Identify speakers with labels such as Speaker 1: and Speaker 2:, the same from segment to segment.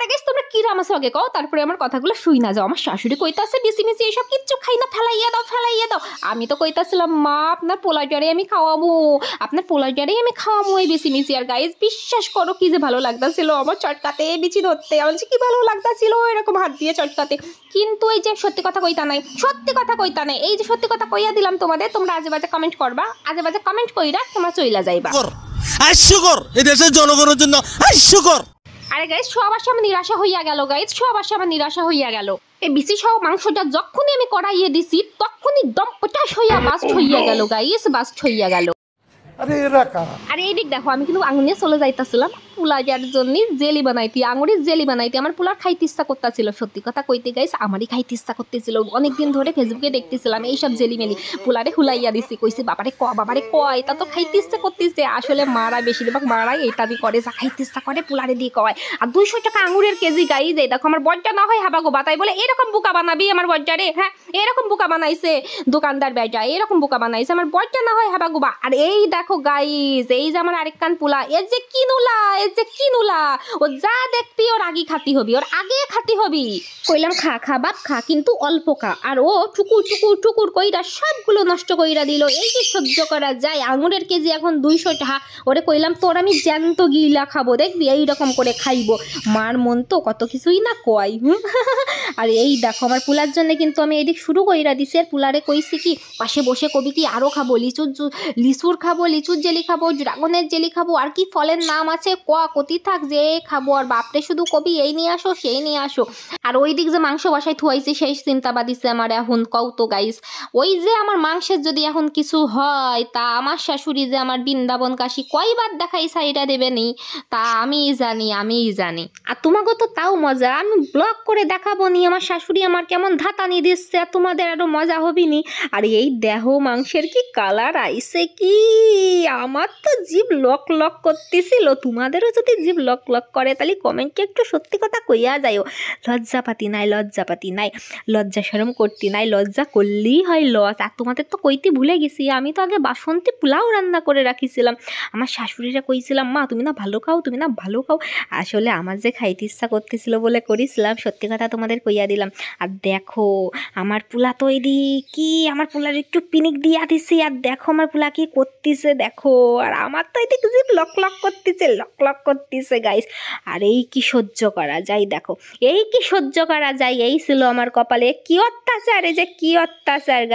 Speaker 1: আরে গাইস তোমরা কি রামাসো আগে কও, তারপরে আমার কথাগুলো শুই না যাও। আমার শাশুড়ি কইতাছে বিসি মিসি এইসব কিচ্ছু খাই না, ফেলাইয়া দাও। আমি তো কইতাছিলাম মা আপনার পোলাটারে আমি খাওয়াবো, এই বিসি মিসি। আর গাইস বিশ্বাস করো কি যে ভালো লাগতাছিল আমার চটকাতে বিচি ধরতে, আমার যে কি ভালো লাগতাছিল এরকম হাত দিয়ে চটকাতে। কিন্তু এই যে সত্যি কথা কইতা নাই, এই যে সত্যি কথা কইয়া দিলাম তোমাদের, তোমরা আজে বাজে কমেন্ট করবা, আজে বাজে কমেন্ট কইরা তোমরা চইলা যাইবা।
Speaker 2: হাস্যকর, এই দেশের জনগণের জন্য হাস্যকর।
Speaker 1: আরে গাইস সব আশা আমার নিরাশা হইয়া গেল। এই বিসি সহ মাংসটা যখনই আমি কড়াইয়ে দিছি তখনই দম পটাশ হইয়া বাস্ট হইয়া গেল। আরে এই দিক দেখো, আমি কিন্তু আঙুনিয়ে চলে যাইতাছিলাম পোলাটার জন্য জেলি বানাইতি, আঙুরের জেলি বানাইতি। আমার পোলার খাইতে ইচ্ছা করতেছিল, সত্যি কথা কইতে গাইস আমারই খাইতে ইচ্ছা করতেছিল। অনেকদিন ধরে ফেসবুকে দেখতেছিলাম এইসব জেলি মেলি, পোলারে হুলাইয়া দিছি, কইছি বাবারে ক এটা তো খাইতে ইচ্ছা করতেছে। আসলে মারা বেশিরভাগ মারাই এটা দিয়ে করে, যা খাইতে ইচ্ছা করে পোলারে দিয়ে কয়। আর 200 টাকা আঙুরের কেজি গাইস, এই দেখো আমার বড়টা না হয় হাবা গোবা, তাই বলে এরকম বোকা বানাবি আমার বড়টারে? হ্যাঁ এরকম বোকা বানাইছে দোকানদার বেটা, এরকম বোকা বানাইছে আমার বড়টা না হয় হাবা গোবা। আর এই দেখো গাইস, এই যে আমার আরেক কান পোলা, এর যে কিনুলা, ও যা দেখবি ওর আগে খাতি হবি। কইলাম খা বাপ খা, কিন্তু অল্প খা। আর ও টুকুর কইরা সবগুলো নষ্ট কইরা দিল। এই যে সহ্য করা যায়? আঙুরের কেজি এখন 200 টাকা। ওরে কইলাম তোর আমি জ্যান্ত গিলা খাবো, দেখবি এইরকম করে খাইবো। মার মন তো কত কিছুই না কয়। আর এই দেখো আমার পুলার জন্য কিন্তু আমি এদিক শুরু কইরা দিছি। আর পুলারে কইছি কি পাশে বসে কবি কি আরো খাবো, লিচুর খাবো, লিচুর জেলি খাবো, ড্রাগনের জেলি খাবো, আর কি ফলের নাম আছে কতি থাক যে খাবো। আর বাপরে শুধু কবি এই নিয়ে আসো সেই নিয়ে আসো। আর ওই দিক যে মাংস বাসায় থুয়াইছি সেই চিন্তা বাদিছে আমার এখন। কও তো গাইস, ওই যে আমার মাংসের যদি এখন কিছু হয় তা আমার শাশুড়ি যে আমার বৃন্দাবন কাশি কয়বার দেখাই সাইডা দেবেনি তা আমিই জানি। আর তোমাকে তো তাও মজা, আমি ব্লগ করে দেখাবো নি আমার শাশুড়ি আমার কেমন ধাতানি দিচ্ছে, আর তোমাদের আরো মজা হবিনি। আর এই দেহ মাংসের কি কালার আইছে, কি আমার তো জিভ লক করতেছিল। তোমাদেরও যদি জিভ লক করে তাহলে কমেন্টে একটু সত্যি কথা কইয়া যাইও। লজ্জাপাতি নাই, লজ্জা শরম করতে নাই, লজ্জা করলেই হয় লস। আর তোমাদের তো কইতে ভুলে গেছি, আমি তো আগে বাসন্তী পোলাও রান্না করে রাখিছিলাম। আমার শাশুড়িরা কইছিলাম মা তুমি না ভালো খাও। আসলে আমার যে খাইতে ইচ্ছা করতেছিল বলে করেছিলাম, সত্যি কথা তোমাদের কইয়া দিলাম। আর দেখো আমার পোলা তো কি আমার পোলার একটু পিনিক দিয়া দিছি। আর দেখো আমার পোলা কি করতেছে দেখো। আর আমার তো এদিকে জিভ লক করতেছে গাইস। আর এই কি সহ্য করা যায় দেখো, এই ছিল আমার কপালে। কি অত্যাচার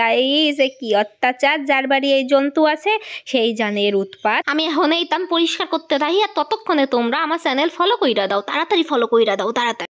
Speaker 1: গাইস, কি অত্যাচার। যার বাড়ি এই জন্তু আছে সেই জানে এর উৎপাত। আমি এখন এই তান পরিষ্কার করতে থাকি, আর ততক্ষণে তোমরা আমার চ্যানেল ফলো কইরা দাও, তাড়াতাড়ি ফলো কইরা দাও।